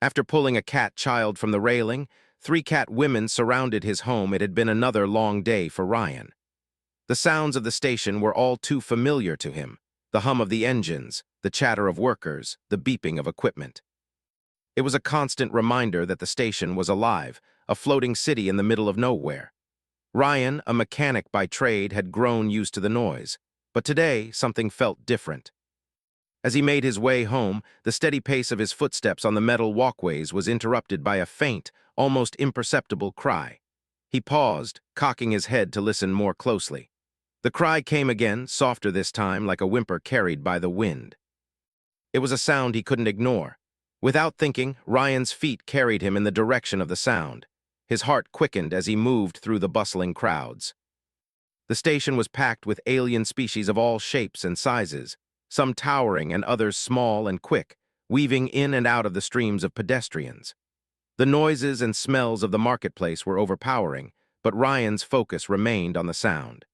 After pulling a cat child from the railing, 3 cat women surrounded his home. It had been another long day for Ryan. The sounds of the station were all too familiar to him. The hum of the engines, the chatter of workers, the beeping of equipment. It was a constant reminder that the station was alive, a floating city in the middle of nowhere. Ryan, a mechanic by trade, had grown used to the noise, but today something felt different. As he made his way home, the steady pace of his footsteps on the metal walkways was interrupted by a faint, almost imperceptible cry. He paused, cocking his head to listen more closely. The cry came again, softer this time, like a whimper carried by the wind. It was a sound he couldn't ignore. Without thinking, Ryan's feet carried him in the direction of the sound. His heart quickened as he moved through the bustling crowds. The station was packed with alien species of all shapes and sizes, some towering and others small and quick, weaving in and out of the streams of pedestrians. The noises and smells of the marketplace were overpowering, but Ryan's focus remained on the sound.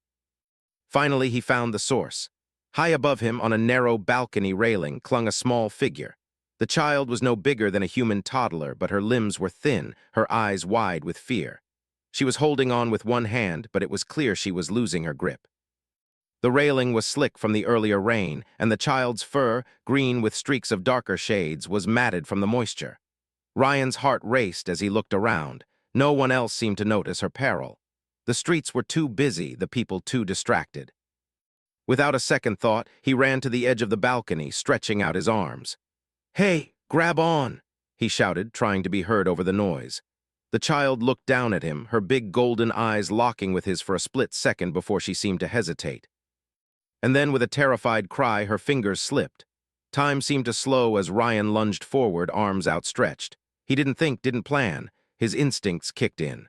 Finally, he found the source. High above him, on a narrow balcony railing, clung a small figure. The child was no bigger than a human toddler, but her limbs were thin, her eyes wide with fear. She was holding on with one hand, but it was clear she was losing her grip. The railing was slick from the earlier rain, and the child's fur, green with streaks of darker shades, was matted from the moisture. Ryan's heart raced as he looked around. No one else seemed to notice her peril. The streets were too busy, the people too distracted. Without a second thought, he ran to the edge of the balcony, stretching out his arms. "Hey, grab on!" he shouted, trying to be heard over the noise. The child looked down at him, her big golden eyes locking with his for a split second before she seemed to hesitate. And then, with a terrified cry, her fingers slipped. Time seemed to slow as Ryan lunged forward, arms outstretched. He didn't think, didn't plan. His instincts kicked in.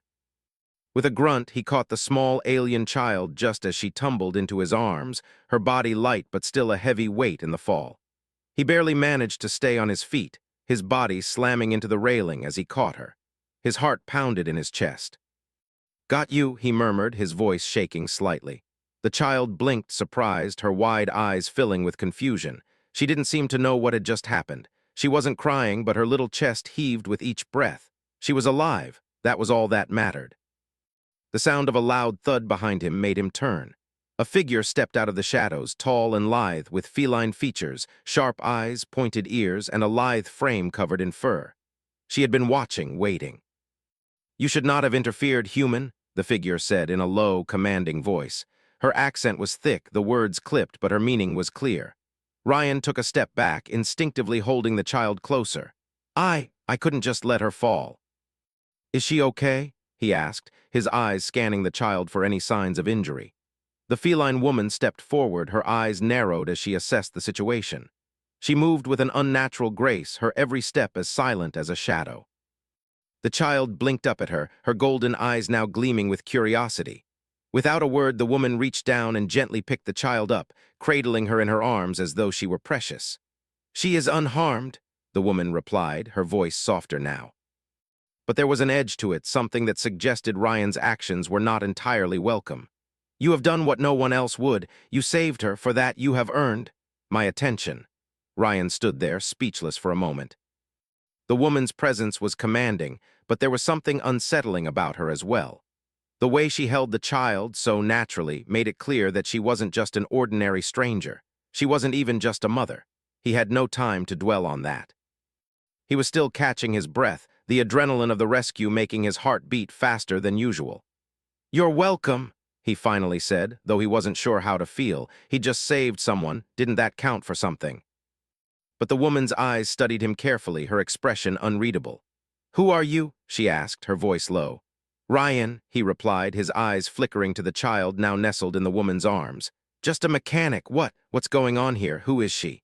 With a grunt, he caught the small alien child just as she tumbled into his arms, her body light but still a heavy weight in the fall. He barely managed to stay on his feet, his body slamming into the railing as he caught her. His heart pounded in his chest. "Got you," he murmured, his voice shaking slightly. The child blinked, surprised, her wide eyes filling with confusion. She didn't seem to know what had just happened. She wasn't crying, but her little chest heaved with each breath. She was alive. That was all that mattered. The sound of a loud thud behind him made him turn. A figure stepped out of the shadows, tall and lithe, with feline features, sharp eyes, pointed ears, and a lithe frame covered in fur. She had been watching, waiting. "You should not have interfered, human," the figure said in a low, commanding voice. Her accent was thick, the words clipped, but her meaning was clear. Ryan took a step back, instinctively holding the child closer. I couldn't just let her fall." "Is she okay?" he asked, his eyes scanning the child for any signs of injury. The feline woman stepped forward, her eyes narrowed as she assessed the situation. She moved with an unnatural grace, her every step as silent as a shadow. The child blinked up at her, her golden eyes now gleaming with curiosity. Without a word, the woman reached down and gently picked the child up, cradling her in her arms as though she were precious. "She is unharmed," the woman replied, her voice softer now. But there was an edge to it, something that suggested Ryan's actions were not entirely welcome. "You have done what no one else would. You saved her. For that, you have earned my attention." Ryan stood there, speechless for a moment. The woman's presence was commanding, but there was something unsettling about her as well. The way she held the child so naturally made it clear that she wasn't just an ordinary stranger. She wasn't even just a mother. He had no time to dwell on that. He was still catching his breath, the adrenaline of the rescue making his heart beat faster than usual. "You're welcome," he finally said, though he wasn't sure how to feel. He just saved someone. Didn't that count for something? But the woman's eyes studied him carefully, her expression unreadable. "Who are you?" she asked, her voice low. "Ryan," he replied, his eyes flickering to the child now nestled in the woman's arms. "Just a mechanic. What's going on here? Who is she?"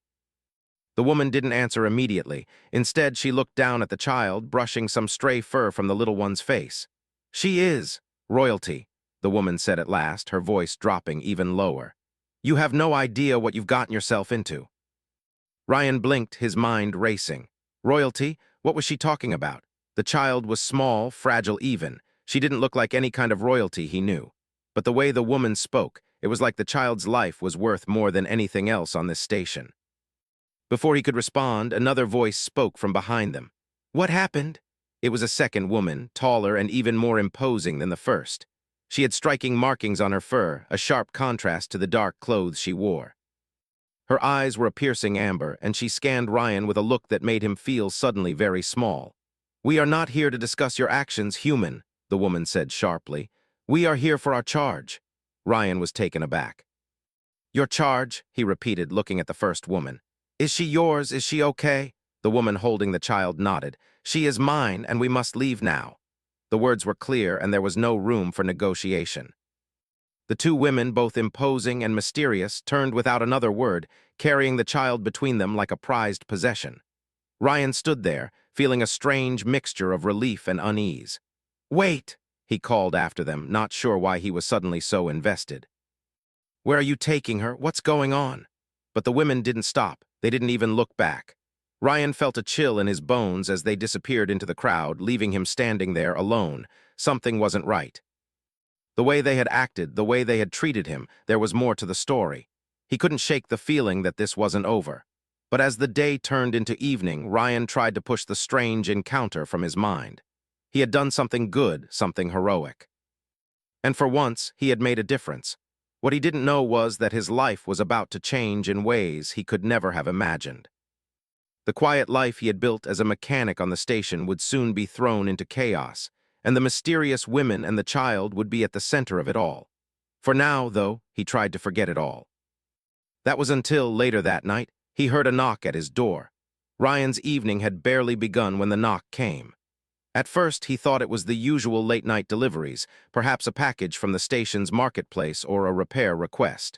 The woman didn't answer immediately. Instead, she looked down at the child, brushing some stray fur from the little one's face. "She is royalty," the woman said at last, her voice dropping even lower. "You have no idea what you've gotten yourself into." Ryan blinked, his mind racing. Royalty? What was she talking about? The child was small, fragile even. She didn't look like any kind of royalty he knew. But the way the woman spoke, it was like the child's life was worth more than anything else on this station. Before he could respond, another voice spoke from behind them. What happened? It was a second woman, taller and even more imposing than the first. She had striking markings on her fur, a sharp contrast to the dark clothes she wore. Her eyes were a piercing amber, and she scanned Ryan with a look that made him feel suddenly very small. "We are not here to discuss your actions, human," the woman said sharply. "We are here for our charge." Ryan was taken aback. "Your charge?" he repeated, looking at the first woman. "Is she yours? Is she okay?" The woman holding the child nodded. "She is mine, and we must leave now." The words were clear, and there was no room for negotiation. The two women, both imposing and mysterious, turned without another word, carrying the child between them like a prized possession. Ryan stood there, feeling a strange mixture of relief and unease. "Wait!" he called after them, not sure why he was suddenly so invested. "Where are you taking her? What's going on?" But the women didn't stop. They didn't even look back. Ryan felt a chill in his bones as they disappeared into the crowd, leaving him standing there alone. Something wasn't right. The way they had acted, the way they had treated him, there was more to the story. He couldn't shake the feeling that this wasn't over. But as the day turned into evening, Ryan tried to push the strange encounter from his mind. He had done something good, something heroic. And for once, he had made a difference. What he didn't know was that his life was about to change in ways he could never have imagined. The quiet life he had built as a mechanic on the station would soon be thrown into chaos, and the mysterious women and the child would be at the center of it all. For now, though, he tried to forget it all. That was until, later that night, he heard a knock at his door. Ryan's evening had barely begun when the knock came. At first, he thought it was the usual late-night deliveries, perhaps a package from the station's marketplace or a repair request.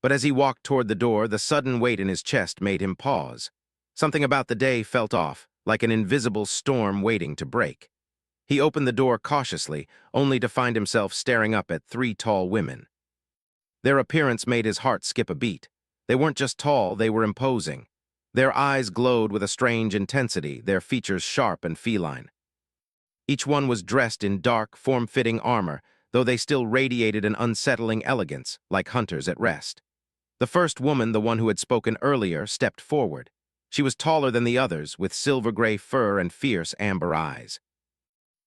But as he walked toward the door, the sudden weight in his chest made him pause. Something about the day felt off, like an invisible storm waiting to break. He opened the door cautiously, only to find himself staring up at three tall women. Their appearance made his heart skip a beat. They weren't just tall, they were imposing. Their eyes glowed with a strange intensity, their features sharp and feline. Each one was dressed in dark, form-fitting armor, though they still radiated an unsettling elegance, like hunters at rest. The first woman, the one who had spoken earlier, stepped forward. She was taller than the others, with silver-gray fur and fierce amber eyes.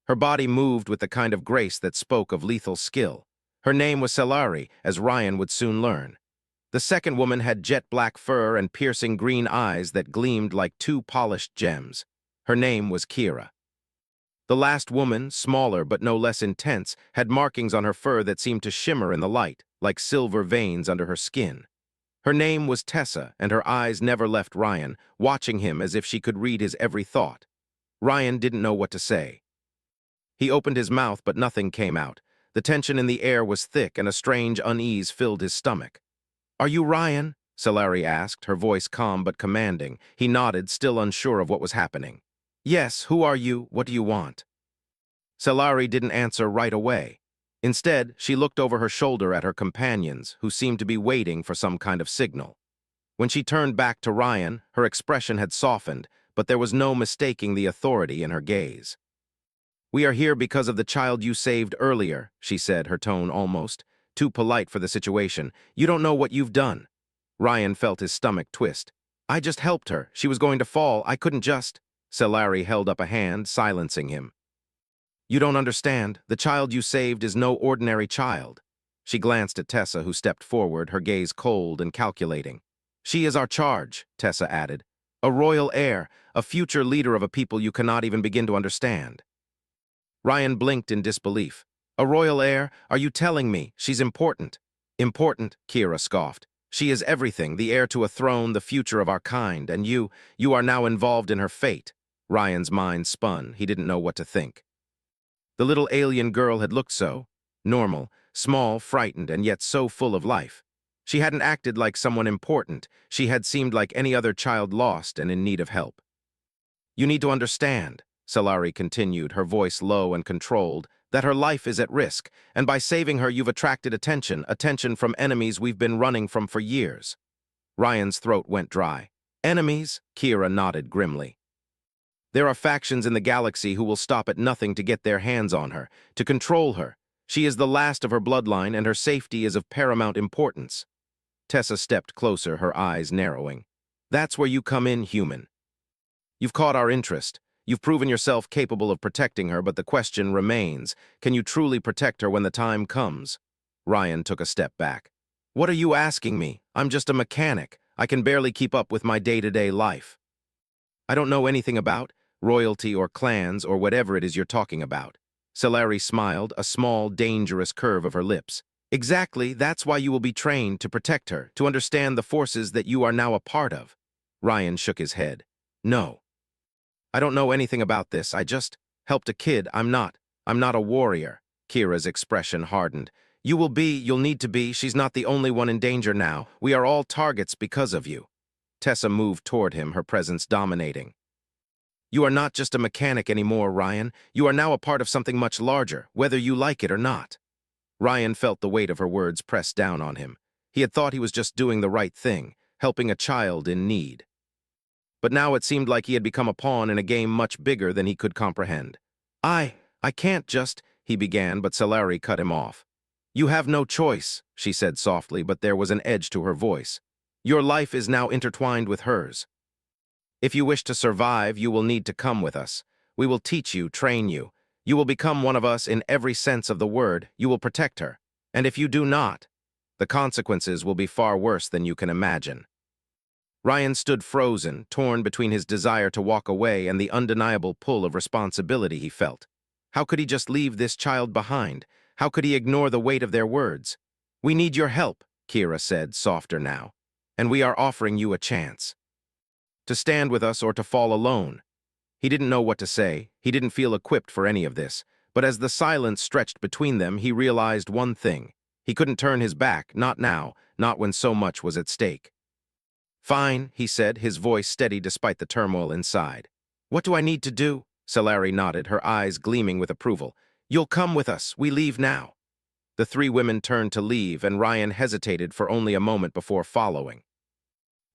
Her body moved with the kind of grace that spoke of lethal skill. Her name was Scifi, as Ryan would soon learn. The second woman had jet-black fur and piercing green eyes that gleamed like two polished gems. Her name was Kira. The last woman, smaller but no less intense, had markings on her fur that seemed to shimmer in the light, like silver veins under her skin. Her name was Tessa, and her eyes never left Ryan, watching him as if she could read his every thought. Ryan didn't know what to say. He opened his mouth, but nothing came out. The tension in the air was thick, and a strange unease filled his stomach. "Are you Ryan?" Scifi asked, her voice calm but commanding. He nodded, still unsure of what was happening. "Yes, who are you? What do you want?" Scifi didn't answer right away. Instead, she looked over her shoulder at her companions, who seemed to be waiting for some kind of signal. When she turned back to Ryan, her expression had softened, but there was no mistaking the authority in her gaze. "We are here because of the child you saved earlier," she said, her tone almost too polite for the situation. "You don't know what you've done." Ryan felt his stomach twist. "I just helped her. She was going to fall. I couldn't just—" Scifi held up a hand, silencing him. "You don't understand. The child you saved is no ordinary child." She glanced at Tessa, who stepped forward, her gaze cold and calculating. "She is our charge," Tessa added. "A royal heir, a future leader of a people you cannot even begin to understand." Ryan blinked in disbelief. "A royal heir? Are you telling me she's important?" "Important," Kira scoffed. "She is everything, the heir to a throne, the future of our kind, and you are now involved in her fate." Ryan's mind spun. He didn't know what to think. The little alien girl had looked so normal, small, frightened, and yet so full of life. She hadn't acted like someone important. She had seemed like any other child lost and in need of help. "You need to understand," Scifi continued, her voice low and controlled, "that her life is at risk, and by saving her you've attracted attention from enemies we've been running from for years." Ryan's throat went dry. "Enemies?" Kira nodded grimly. "There are factions in the galaxy who will stop at nothing to get their hands on her, to control her. She is the last of her bloodline, and her safety is of paramount importance." Tessa stepped closer, her eyes narrowing. "That's where you come in, human. You've caught our interest. You've proven yourself capable of protecting her, but the question remains, can you truly protect her when the time comes? Ryan took a step back. What are you asking me? I'm just a mechanic. I can barely keep up with my day-to-day life. I don't know anything about royalty or clans or whatever it is you're talking about. Scifi smiled, a small, dangerous curve of her lips. Exactly, that's why you will be trained to protect her, to understand the forces that you are now a part of. Ryan shook his head. No. I don't know anything about this. I just helped a kid. I'm not a warrior. Kira's expression hardened. You'll need to be. She's not the only one in danger now. We are all targets because of you. Tessa moved toward him, her presence dominating. You are not just a mechanic anymore, Ryan. You are now a part of something much larger, whether you like it or not. Ryan felt the weight of her words press down on him. He had thought he was just doing the right thing, helping a child in need. But now it seemed like he had become a pawn in a game much bigger than he could comprehend. I can't just, he began, but Scifi cut him off. You have no choice, she said softly, but there was an edge to her voice. Your life is now intertwined with hers. If you wish to survive, you will need to come with us. We will teach you, train you. You will become one of us in every sense of the word. You will protect her. And if you do not, the consequences will be far worse than you can imagine. Ryan stood frozen, torn between his desire to walk away and the undeniable pull of responsibility he felt. How could he just leave this child behind? How could he ignore the weight of their words? We need your help, Kira said, softer now. And we are offering you a chance. To stand with us or to fall alone. He didn't know what to say. He didn't feel equipped for any of this. But as the silence stretched between them, he realized one thing. He couldn't turn his back, not now, not when so much was at stake. Fine, he said, his voice steady despite the turmoil inside. What do I need to do? Scifi nodded, her eyes gleaming with approval. You'll come with us. We leave now. The three women turned to leave, and Ryan hesitated for only a moment before following.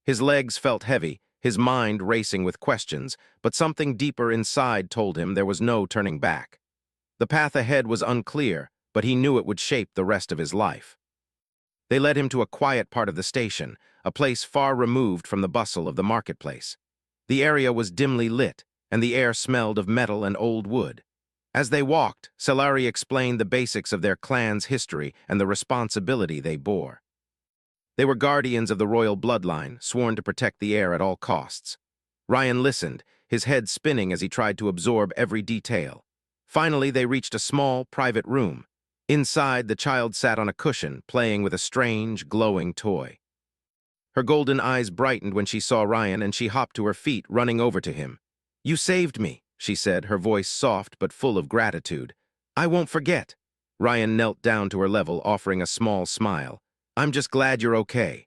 His legs felt heavy, his mind racing with questions, but something deeper inside told him there was no turning back. The path ahead was unclear, but he knew it would shape the rest of his life. They led him to a quiet part of the station, a place far removed from the bustle of the marketplace. The area was dimly lit, and the air smelled of metal and old wood. As they walked, Scifi explained the basics of their clan's history and the responsibility they bore. They were guardians of the royal bloodline, sworn to protect the heir at all costs. Ryan listened, his head spinning as he tried to absorb every detail. Finally, they reached a small, private room. Inside, the child sat on a cushion, playing with a strange, glowing toy. Her golden eyes brightened when she saw Ryan, and she hopped to her feet, running over to him. You saved me, she said, her voice soft but full of gratitude. I won't forget. Ryan knelt down to her level, offering a small smile. I'm just glad you're okay.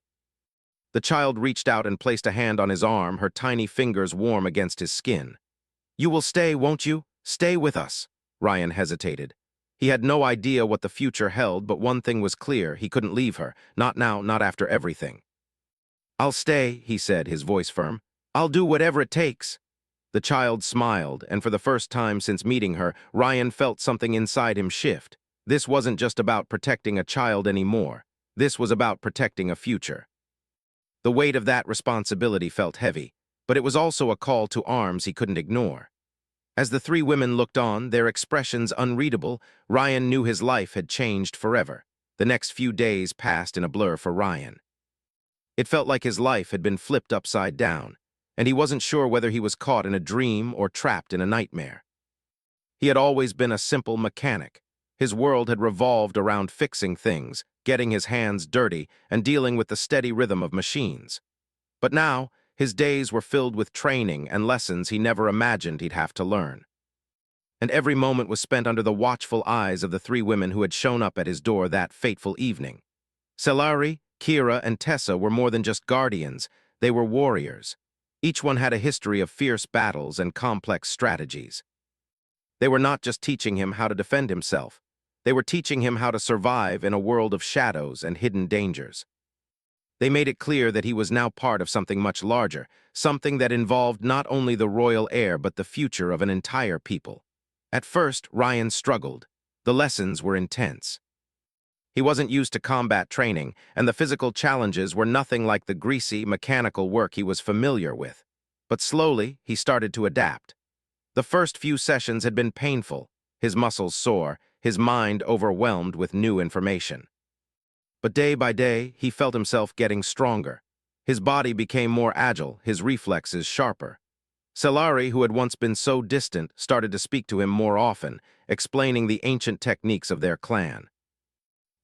The child reached out and placed a hand on his arm, her tiny fingers warm against his skin. You will stay, won't you? Stay with us. Ryan hesitated. He had no idea what the future held, but one thing was clear, he couldn't leave her. Not now, not after everything. I'll stay, he said, his voice firm. I'll do whatever it takes. The child smiled, and for the first time since meeting her, Ryan felt something inside him shift. This wasn't just about protecting a child anymore. This was about protecting a future. The weight of that responsibility felt heavy, but it was also a call to arms he couldn't ignore. As the three women looked on, their expressions unreadable, Ryan knew his life had changed forever. The next few days passed in a blur for Ryan. It felt like his life had been flipped upside down, and he wasn't sure whether he was caught in a dream or trapped in a nightmare. He had always been a simple mechanic. His world had revolved around fixing things, getting his hands dirty, and dealing with the steady rhythm of machines. But now, his days were filled with training and lessons he never imagined he'd have to learn. And every moment was spent under the watchful eyes of the three women who had shown up at his door that fateful evening. Scifi, Kira, and Tessa were more than just guardians, they were warriors. Each one had a history of fierce battles and complex strategies. They were not just teaching him how to defend himself, they were teaching him how to survive in a world of shadows and hidden dangers. They made it clear that he was now part of something much larger, something that involved not only the royal heir but the future of an entire people. At first, Ryan struggled. The lessons were intense. He wasn't used to combat training, and the physical challenges were nothing like the greasy, mechanical work he was familiar with. But slowly, he started to adapt. The first few sessions had been painful, his muscles sore, his mind overwhelmed with new information. But day by day, he felt himself getting stronger. His body became more agile, his reflexes sharper. Selari, who had once been so distant, started to speak to him more often, explaining the ancient techniques of their clan.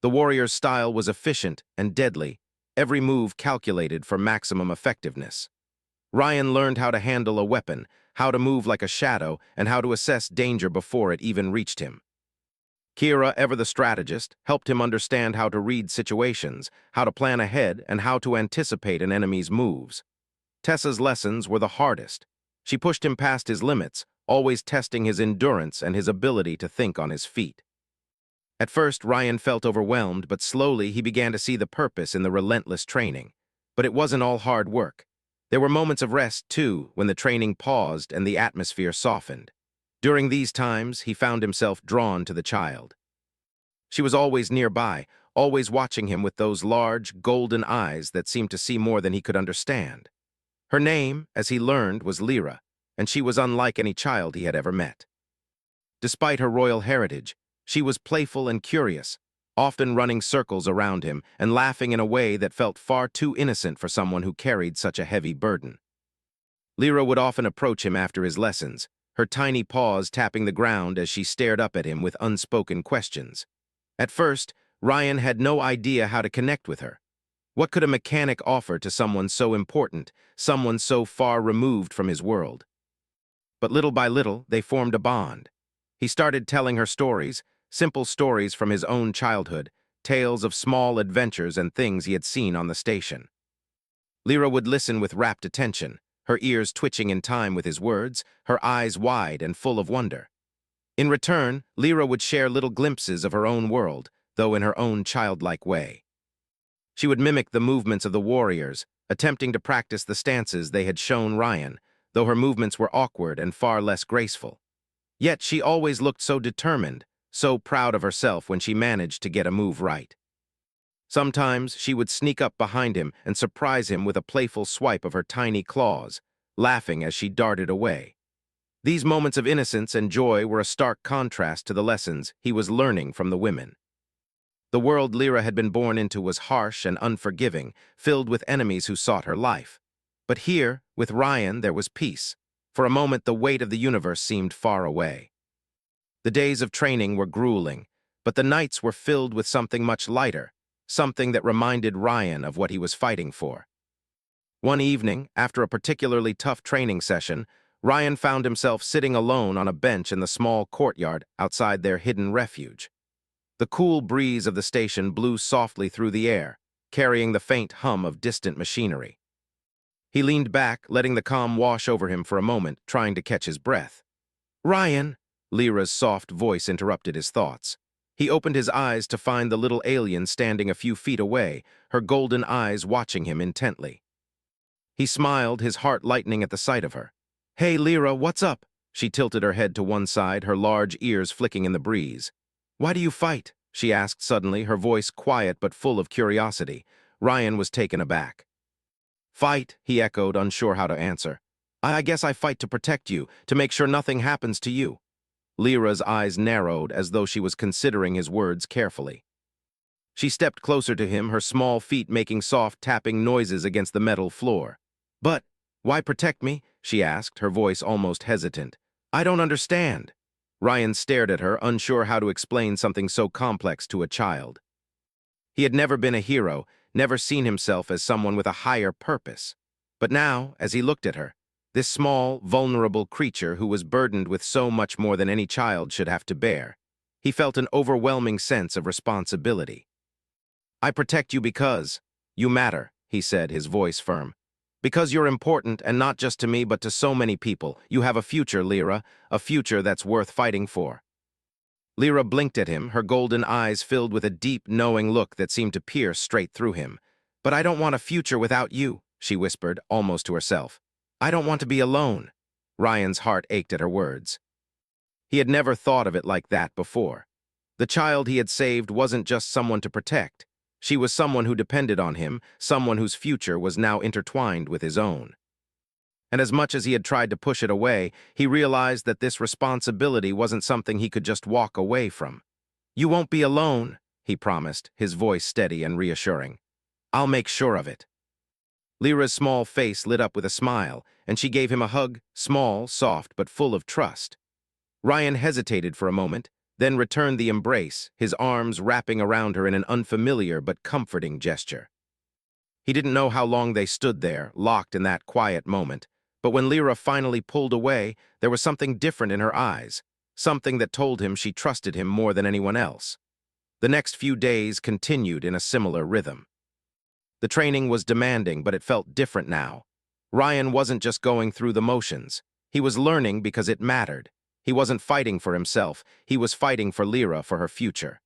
The warrior's style was efficient and deadly, every move calculated for maximum effectiveness. Ryan learned how to handle a weapon, how to move like a shadow, and how to assess danger before it even reached him. Kira, ever the strategist, helped him understand how to read situations, how to plan ahead, and how to anticipate an enemy's moves. Tessa's lessons were the hardest. She pushed him past his limits, always testing his endurance and his ability to think on his feet. At first, Ryan felt overwhelmed, but slowly he began to see the purpose in the relentless training. But it wasn't all hard work. There were moments of rest, too, when the training paused and the atmosphere softened. During these times, he found himself drawn to the child. She was always nearby, always watching him with those large, golden eyes that seemed to see more than he could understand. Her name, as he learned, was Lyra, and she was unlike any child he had ever met. Despite her royal heritage, she was playful and curious, often running circles around him and laughing in a way that felt far too innocent for someone who carried such a heavy burden. Lyra would often approach him after his lessons, her tiny paws tapping the ground as she stared up at him with unspoken questions. At first, Ryan had no idea how to connect with her. What could a mechanic offer to someone so important, someone so far removed from his world? But little by little, they formed a bond. He started telling her stories, simple stories from his own childhood, tales of small adventures and things he had seen on the station. Lyra would listen with rapt attention, her ears twitching in time with his words, her eyes wide and full of wonder. In return, Lyra would share little glimpses of her own world, though in her own childlike way. She would mimic the movements of the warriors, attempting to practice the stances they had shown Ryan, though her movements were awkward and far less graceful. Yet she always looked so determined, so proud of herself when she managed to get a move right. Sometimes she would sneak up behind him and surprise him with a playful swipe of her tiny claws, laughing as she darted away. These moments of innocence and joy were a stark contrast to the lessons he was learning from the women. The world Lyra had been born into was harsh and unforgiving, filled with enemies who sought her life. But here, with Ryan, there was peace. For a moment, the weight of the universe seemed far away. The days of training were grueling, but the nights were filled with something much lighter, something that reminded Ryan of what he was fighting for. One evening, after a particularly tough training session, Ryan found himself sitting alone on a bench in the small courtyard outside their hidden refuge. The cool breeze of the station blew softly through the air, carrying the faint hum of distant machinery. He leaned back, letting the calm wash over him for a moment, trying to catch his breath. "Ryan!" Lyra's soft voice interrupted his thoughts. He opened his eyes to find the little alien standing a few feet away, her golden eyes watching him intently. He smiled, his heart lightening at the sight of her. "Hey, Lyra, what's up?" She tilted her head to one side, her large ears flicking in the breeze. "Why do you fight?" she asked suddenly, her voice quiet but full of curiosity. Ryan was taken aback. "Fight," he echoed, unsure how to answer. I guess I fight to protect you, to make sure nothing happens to you." Lyra's eyes narrowed as though she was considering his words carefully. She stepped closer to him, her small feet making soft tapping noises against the metal floor. "But why protect me?" she asked, her voice almost hesitant. "I don't understand." Ryan stared at her, unsure how to explain something so complex to a child. He had never been a hero, never seen himself as someone with a higher purpose. But now, as he looked at her, this small, vulnerable creature who was burdened with so much more than any child should have to bear, he felt an overwhelming sense of responsibility. "I protect you because you matter," he said, his voice firm. "Because you're important, and not just to me, but to so many people. You have a future, Lyra, a future that's worth fighting for." Lyra blinked at him, her golden eyes filled with a deep, knowing look that seemed to pierce straight through him. "But I don't want a future without you," she whispered, almost to herself. "I don't want to be alone." Ryan's heart ached at her words. He had never thought of it like that before. The child he had saved wasn't just someone to protect. She was someone who depended on him, someone whose future was now intertwined with his own. And as much as he had tried to push it away, he realized that this responsibility wasn't something he could just walk away from. "You won't be alone," he promised, his voice steady and reassuring. "I'll make sure of it." Lyra's small face lit up with a smile, and she gave him a hug, small, soft, but full of trust. Ryan hesitated for a moment, then returned the embrace, his arms wrapping around her in an unfamiliar but comforting gesture. He didn't know how long they stood there, locked in that quiet moment, but when Lyra finally pulled away, there was something different in her eyes, something that told him she trusted him more than anyone else. The next few days continued in a similar rhythm. The training was demanding, but it felt different now. Ryan wasn't just going through the motions. He was learning because it mattered. He wasn't fighting for himself. He was fighting for Lyra, for her future.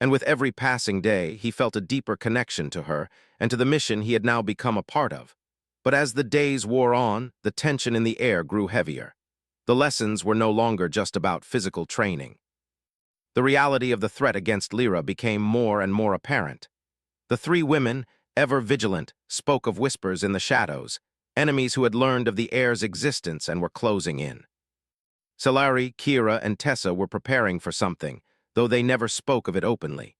And with every passing day, he felt a deeper connection to her and to the mission he had now become a part of. But as the days wore on, the tension in the air grew heavier. The lessons were no longer just about physical training. The reality of the threat against Lyra became more and more apparent. The three women, ever vigilant, spoke of whispers in the shadows, enemies who had learned of the air's existence and were closing in. Scifi, Kira, and Tessa were preparing for something, though they never spoke of it openly.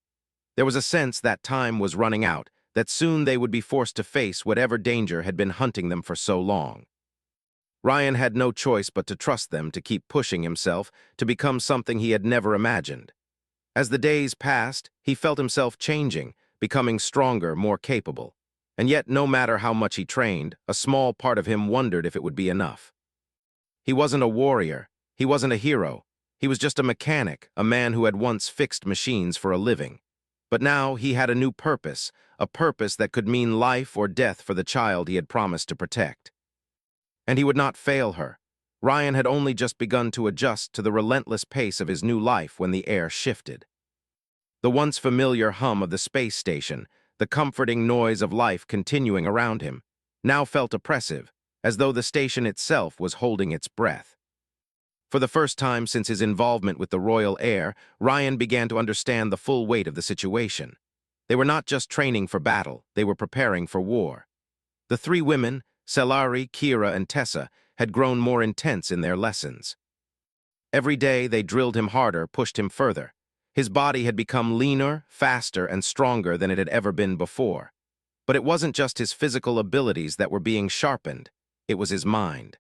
There was a sense that time was running out, that soon they would be forced to face whatever danger had been hunting them for so long. Ryan had no choice but to trust them, to keep pushing himself, to become something he had never imagined. As the days passed, he felt himself changing, becoming stronger, more capable. And yet, no matter how much he trained, a small part of him wondered if it would be enough. He wasn't a warrior. He wasn't a hero. He was just a mechanic, a man who had once fixed machines for a living. But now he had a new purpose, a purpose that could mean life or death for the child he had promised to protect. And he would not fail her. Ryan had only just begun to adjust to the relentless pace of his new life when the air shifted. The once familiar hum of the space station, the comforting noise of life continuing around him, now felt oppressive, as though the station itself was holding its breath. For the first time since his involvement with the Royal Air, Ryan began to understand the full weight of the situation. They were not just training for battle, they were preparing for war. The three women, Scifi, Kira, and Tessa, had grown more intense in their lessons. Every day they drilled him harder, pushed him further. His body had become leaner, faster, and stronger than it had ever been before. But it wasn't just his physical abilities that were being sharpened, it was his mind.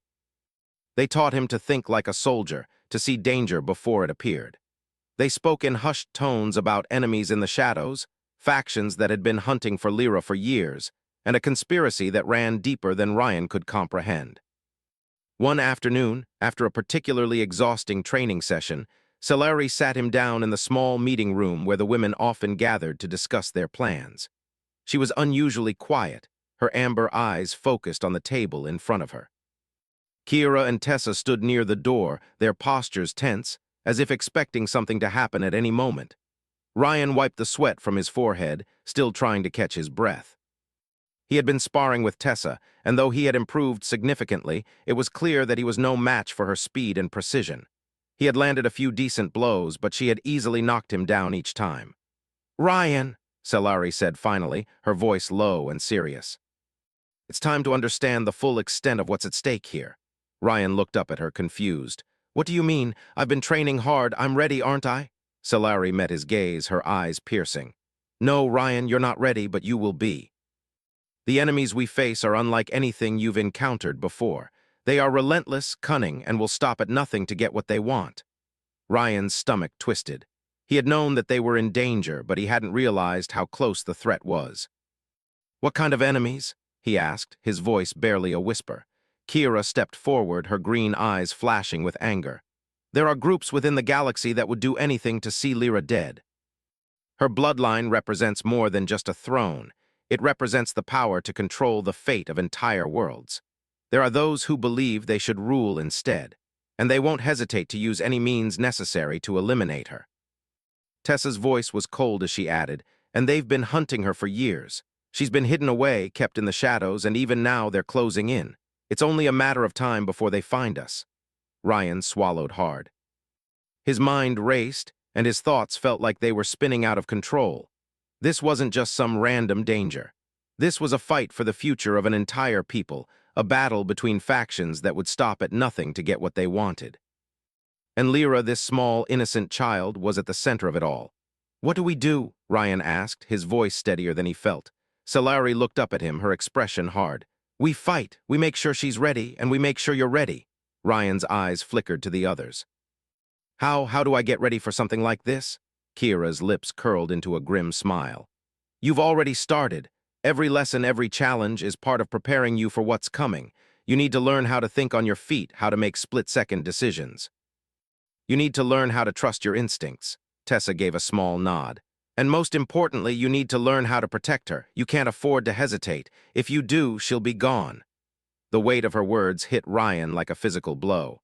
They taught him to think like a soldier, to see danger before it appeared. They spoke in hushed tones about enemies in the shadows, factions that had been hunting for Lyra for years, and a conspiracy that ran deeper than Ryan could comprehend. One afternoon, after a particularly exhausting training session, Scifi sat him down in the small meeting room where the women often gathered to discuss their plans. She was unusually quiet, her amber eyes focused on the table in front of her. Kira and Tessa stood near the door, their postures tense, as if expecting something to happen at any moment. Ryan wiped the sweat from his forehead, still trying to catch his breath. He had been sparring with Tessa, and though he had improved significantly, it was clear that he was no match for her speed and precision. He had landed a few decent blows, but she had easily knocked him down each time. "Ryan," Scifi said finally, her voice low and serious. "It's time to understand the full extent of what's at stake here." Ryan looked up at her, confused. "What do you mean? I've been training hard. I'm ready, aren't I?" Scifi met his gaze, her eyes piercing. "No, Ryan, you're not ready, but you will be. The enemies we face are unlike anything you've encountered before. They are relentless, cunning, and will stop at nothing to get what they want." Ryan's stomach twisted. He had known that they were in danger, but he hadn't realized how close the threat was. "What kind of enemies?" he asked, his voice barely a whisper. Kira stepped forward, her green eyes flashing with anger. "There are groups within the galaxy that would do anything to see Lyra dead. Her bloodline represents more than just a throne. It represents the power to control the fate of entire worlds. There are those who believe they should rule instead, and they won't hesitate to use any means necessary to eliminate her." Tessa's voice was cold as she added, "And they've been hunting her for years. She's been hidden away, kept in the shadows, and even now they're closing in. It's only a matter of time before they find us." Ryan swallowed hard. His mind raced, and his thoughts felt like they were spinning out of control. This wasn't just some random danger. This was a fight for the future of an entire people, a battle between factions that would stop at nothing to get what they wanted. And Lyra, this small, innocent child, was at the center of it all. "What do we do?" Ryan asked, his voice steadier than he felt. Solari looked up at him, her expression hard. "We fight. We make sure she's ready, and we make sure you're ready." Ryan's eyes flickered to the others. How do I get ready for something like this?" Kira's lips curled into a grim smile. "You've already started. Every lesson, every challenge is part of preparing you for what's coming. You need to learn how to think on your feet, how to make split-second decisions. You need to learn how to trust your instincts." Tessa gave a small nod. "And most importantly, you need to learn how to protect her. You can't afford to hesitate. If you do, she'll be gone." The weight of her words hit Ryan like a physical blow.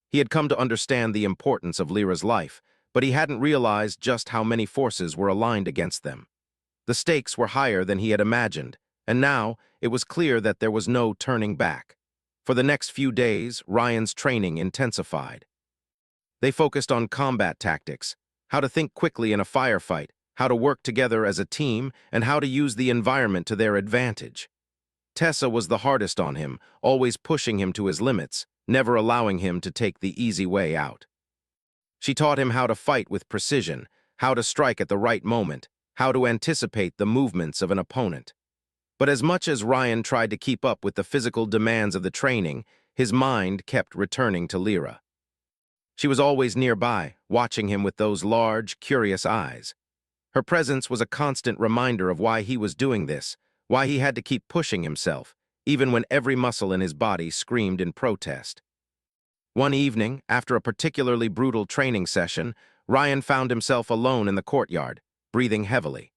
He had come to understand the importance of Lyra's life, but he hadn't realized just how many forces were aligned against them. The stakes were higher than he had imagined, and now it was clear that there was no turning back. For the next few days, Ryan's training intensified. They focused on combat tactics, how to think quickly in a firefight, how to work together as a team, and how to use the environment to their advantage. Tessa was the hardest on him, always pushing him to his limits, never allowing him to take the easy way out. She taught him how to fight with precision, how to strike at the right moment, how to anticipate the movements of an opponent. But as much as Ryan tried to keep up with the physical demands of the training, his mind kept returning to Lyra. She was always nearby, watching him with those large, curious eyes. Her presence was a constant reminder of why he was doing this, why he had to keep pushing himself, even when every muscle in his body screamed in protest. One evening, after a particularly brutal training session, Ryan found himself alone in the courtyard, breathing heavily.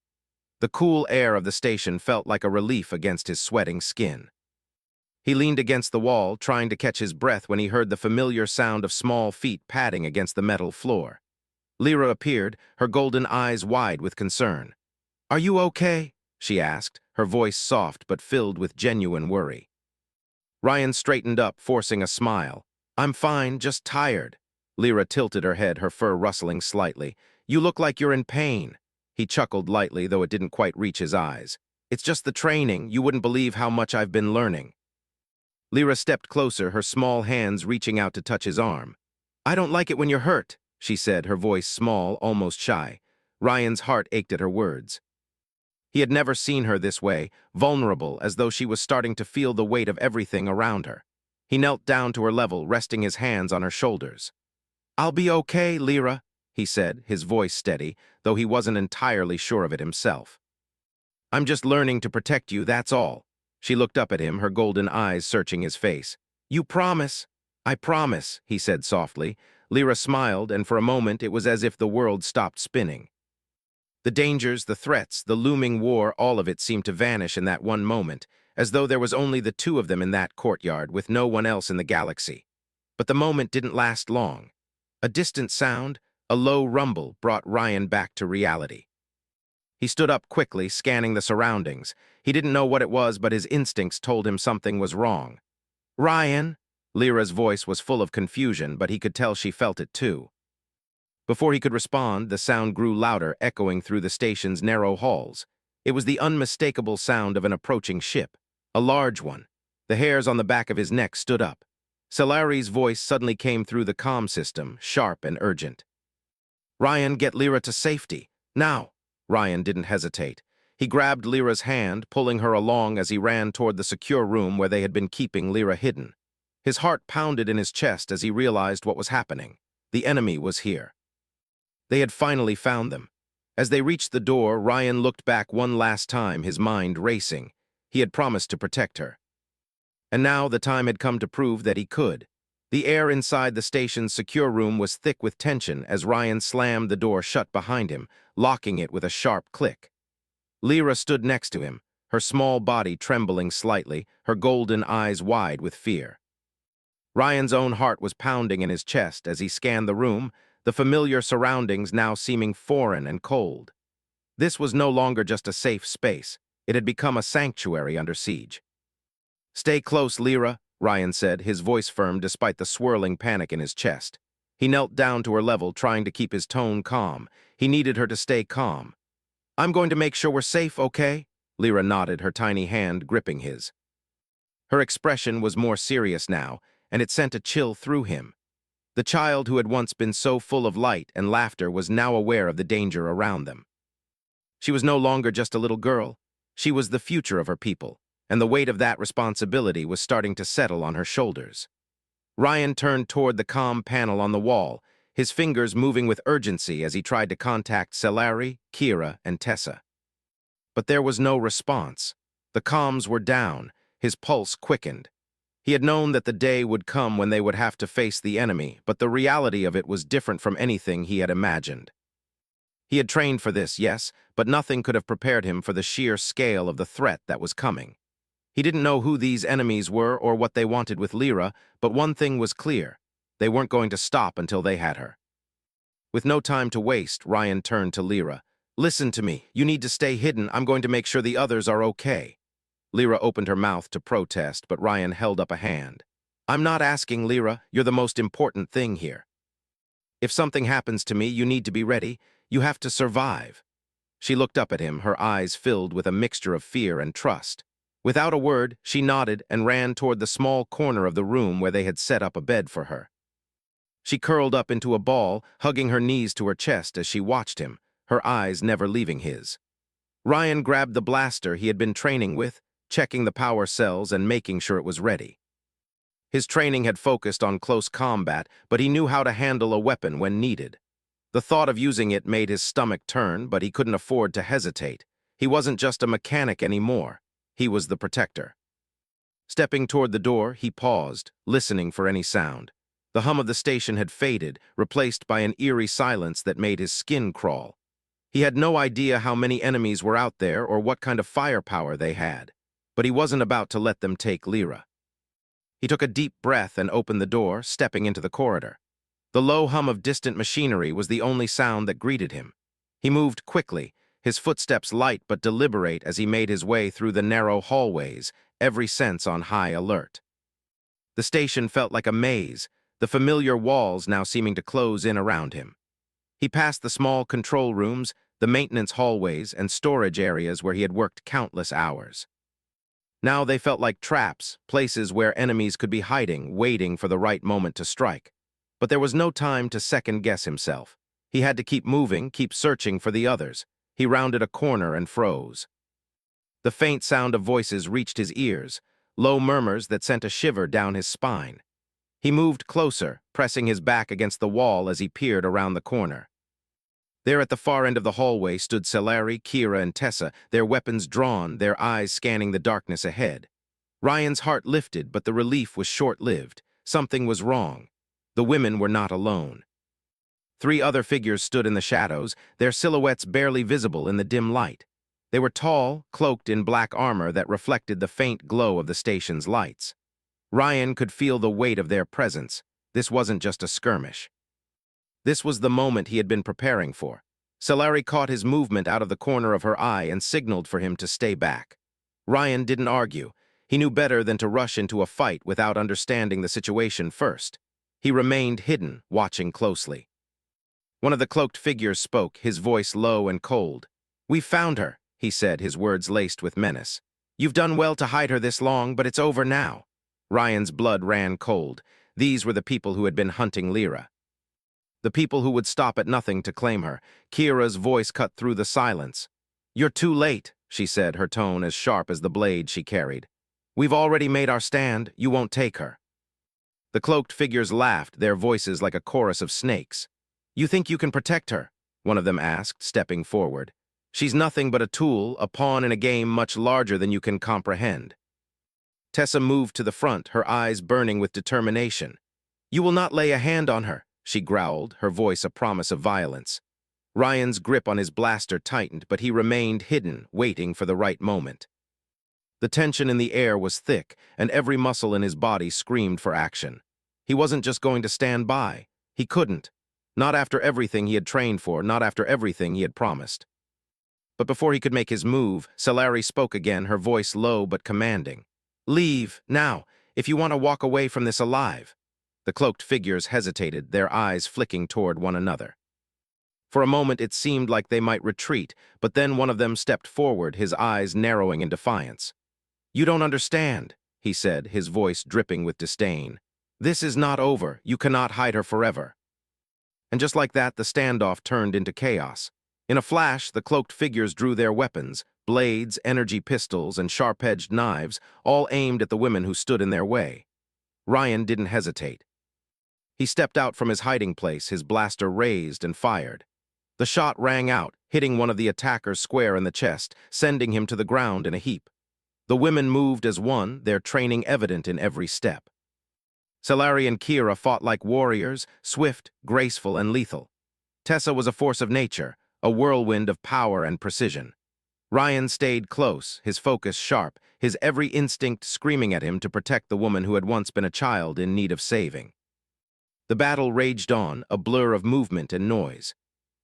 The cool air of the station felt like a relief against his sweating skin. He leaned against the wall, trying to catch his breath when he heard the familiar sound of small feet padding against the metal floor. Lyra appeared, her golden eyes wide with concern. "Are you okay?" she asked, her voice soft but filled with genuine worry. Ryan straightened up, forcing a smile. "I'm fine, just tired." Lyra tilted her head, her fur rustling slightly. "You look like you're in pain." He chuckled lightly, though it didn't quite reach his eyes. "It's just the training. You wouldn't believe how much I've been learning." Lyra stepped closer, her small hands reaching out to touch his arm. "I don't like it when you're hurt," she said, her voice small, almost shy. Ryan's heart ached at her words. He had never seen her this way, vulnerable, as though she was starting to feel the weight of everything around her. He knelt down to her level, resting his hands on her shoulders. "I'll be okay, Lyra," he said, his voice steady, though he wasn't entirely sure of it himself. "I'm just learning to protect you, that's all." She looked up at him, her golden eyes searching his face. "You promise?" "I promise," he said softly. Lyra smiled, and for a moment it was as if the world stopped spinning. The dangers, the threats, the looming war, all of it seemed to vanish in that one moment, as though there was only the two of them in that courtyard, with no one else in the galaxy. But the moment didn't last long. A distant sound, a low rumble, brought Ryan back to reality. He stood up quickly, scanning the surroundings. He didn't know what it was, but his instincts told him something was wrong. "Ryan!" Lyra's voice was full of confusion, but he could tell she felt it too. Before he could respond, the sound grew louder, echoing through the station's narrow halls. It was the unmistakable sound of an approaching ship, a large one. The hairs on the back of his neck stood up. Solari's voice suddenly came through the comm system, sharp and urgent. "Ryan, get Lyra to safety. Now!" Ryan didn't hesitate. He grabbed Lyra's hand, pulling her along as he ran toward the secure room where they had been keeping Lyra hidden. His heart pounded in his chest as he realized what was happening. The enemy was here. They had finally found them. As they reached the door, Ryan looked back one last time, his mind racing. He had promised to protect her. And now the time had come to prove that he could. The air inside the station's secure room was thick with tension as Ryan slammed the door shut behind him, locking it with a sharp click. Lyra stood next to him, her small body trembling slightly, her golden eyes wide with fear. Ryan's own heart was pounding in his chest as he scanned the room, the familiar surroundings now seeming foreign and cold. This was no longer just a safe space. It had become a sanctuary under siege. "Stay close, Lyra," Ryan said, his voice firm despite the swirling panic in his chest. He knelt down to her level, trying to keep his tone calm. He needed her to stay calm. "I'm going to make sure we're safe, okay?" Lyra nodded, her tiny hand gripping his. Her expression was more serious now, and it sent a chill through him. The child who had once been so full of light and laughter was now aware of the danger around them. She was no longer just a little girl. She was the future of her people, and the weight of that responsibility was starting to settle on her shoulders. Ryan turned toward the comm panel on the wall, his fingers moving with urgency as he tried to contact Cellari, Kira, and Tessa. But there was no response. The comms were down, his pulse quickened. He had known that the day would come when they would have to face the enemy, but the reality of it was different from anything he had imagined. He had trained for this, yes, but nothing could have prepared him for the sheer scale of the threat that was coming. He didn't know who these enemies were or what they wanted with Lyra, but one thing was clear. They weren't going to stop until they had her. With no time to waste, Ryan turned to Lyra. "Listen to me. You need to stay hidden. I'm going to make sure the others are okay." Lyra opened her mouth to protest, but Ryan held up a hand. "I'm not asking, Lyra. You're the most important thing here. If something happens to me, you need to be ready. You have to survive." She looked up at him, her eyes filled with a mixture of fear and trust. Without a word, she nodded and ran toward the small corner of the room where they had set up a bed for her. She curled up into a ball, hugging her knees to her chest as she watched him, her eyes never leaving his. Ryan grabbed the blaster he had been training with, checking the power cells and making sure it was ready. His training had focused on close combat, but he knew how to handle a weapon when needed. The thought of using it made his stomach turn, but he couldn't afford to hesitate. He wasn't just a mechanic anymore. He was the protector. Stepping toward the door, he paused, listening for any sound. The hum of the station had faded, replaced by an eerie silence that made his skin crawl. He had no idea how many enemies were out there or what kind of firepower they had, but he wasn't about to let them take Lyra. He took a deep breath and opened the door, stepping into the corridor. The low hum of distant machinery was the only sound that greeted him. He moved quickly, his footsteps light but deliberate as he made his way through the narrow hallways, every sense on high alert. The station felt like a maze, the familiar walls now seeming to close in around him. He passed the small control rooms, the maintenance hallways, and storage areas where he had worked countless hours. Now they felt like traps, places where enemies could be hiding, waiting for the right moment to strike. But there was no time to second-guess himself. He had to keep moving, keep searching for the others. He rounded a corner and froze. The faint sound of voices reached his ears, low murmurs that sent a shiver down his spine. He moved closer, pressing his back against the wall as he peered around the corner. There at the far end of the hallway stood Cellari, Kira, and Tessa, their weapons drawn, their eyes scanning the darkness ahead. Ryan's heart lifted, but the relief was short-lived. Something was wrong. The women were not alone. 3 other figures stood in the shadows, their silhouettes barely visible in the dim light. They were tall, cloaked in black armor that reflected the faint glow of the station's lights. Ryan could feel the weight of their presence. This wasn't just a skirmish. This was the moment he had been preparing for. Cellari caught his movement out of the corner of her eye and signaled for him to stay back. Ryan didn't argue. He knew better than to rush into a fight without understanding the situation first. He remained hidden, watching closely. One of the cloaked figures spoke, his voice low and cold. "We've found her," he said, his words laced with menace. "You've done well to hide her this long, but it's over now." Ryan's blood ran cold. These were the people who had been hunting Lyra. The people who would stop at nothing to claim her. Kira's voice cut through the silence. "You're too late," she said, her tone as sharp as the blade she carried. "We've already made our stand. You won't take her." The cloaked figures laughed, their voices like a chorus of snakes. "You think you can protect her?" one of them asked, stepping forward. "She's nothing but a tool, a pawn in a game much larger than you can comprehend." Tessa moved to the front, her eyes burning with determination. "You will not lay a hand on her," she growled, her voice a promise of violence. Ryan's grip on his blaster tightened, but he remained hidden, waiting for the right moment. The tension in the air was thick, and every muscle in his body screamed for action. He wasn't just going to stand by. He couldn't. Not after everything he had trained for, not after everything he had promised. But before he could make his move, Cellari spoke again, her voice low but commanding. "Leave, now, if you want to walk away from this alive." The cloaked figures hesitated, their eyes flicking toward one another. For a moment it seemed like they might retreat, but then one of them stepped forward, his eyes narrowing in defiance. "You don't understand," he said, his voice dripping with disdain. "This is not over. You cannot hide her forever." And just like that, the standoff turned into chaos. In a flash, the cloaked figures drew their weapons, blades, energy pistols, and sharp-edged knives, all aimed at the women who stood in their way. Ryan didn't hesitate. He stepped out from his hiding place, his blaster raised and fired. The shot rang out, hitting one of the attackers square in the chest, sending him to the ground in a heap. The women moved as one, their training evident in every step. Solari and Kira fought like warriors, swift, graceful, and lethal. Tessa was a force of nature, a whirlwind of power and precision. Ryan stayed close, his focus sharp, his every instinct screaming at him to protect the woman who had once been a child in need of saving. The battle raged on, a blur of movement and noise.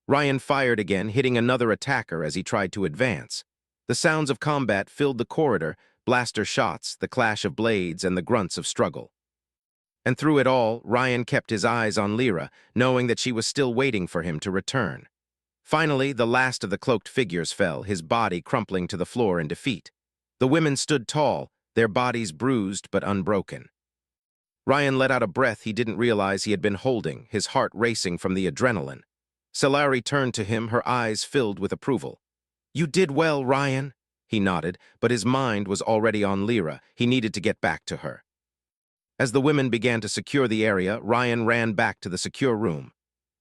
Ryan fired again, hitting another attacker as he tried to advance. The sounds of combat filled the corridor, blaster shots, the clash of blades, and the grunts of struggle. And through it all, Ryan kept his eyes on Lyra, knowing that she was still waiting for him to return. Finally, the last of the cloaked figures fell, his body crumpling to the floor in defeat. The women stood tall, their bodies bruised but unbroken. Ryan let out a breath he didn't realize he had been holding, his heart racing from the adrenaline. Solari turned to him, her eyes filled with approval. "You did well, Ryan," he nodded, but his mind was already on Lyra. He needed to get back to her. As the women began to secure the area, Ryan ran back to the secure room.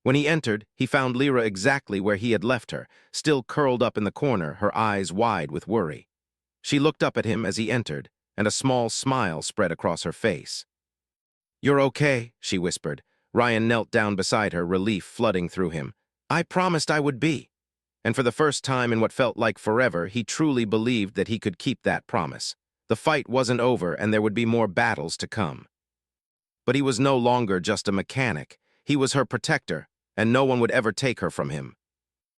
When he entered, he found Lyra exactly where he had left her, still curled up in the corner, her eyes wide with worry. She looked up at him as he entered, and a small smile spread across her face. "You're okay," she whispered. Ryan knelt down beside her, relief flooding through him. "I promised I would be." And for the first time in what felt like forever, he truly believed that he could keep that promise. The fight wasn't over, and there would be more battles to come. But he was no longer just a mechanic. He was her protector, and no one would ever take her from him.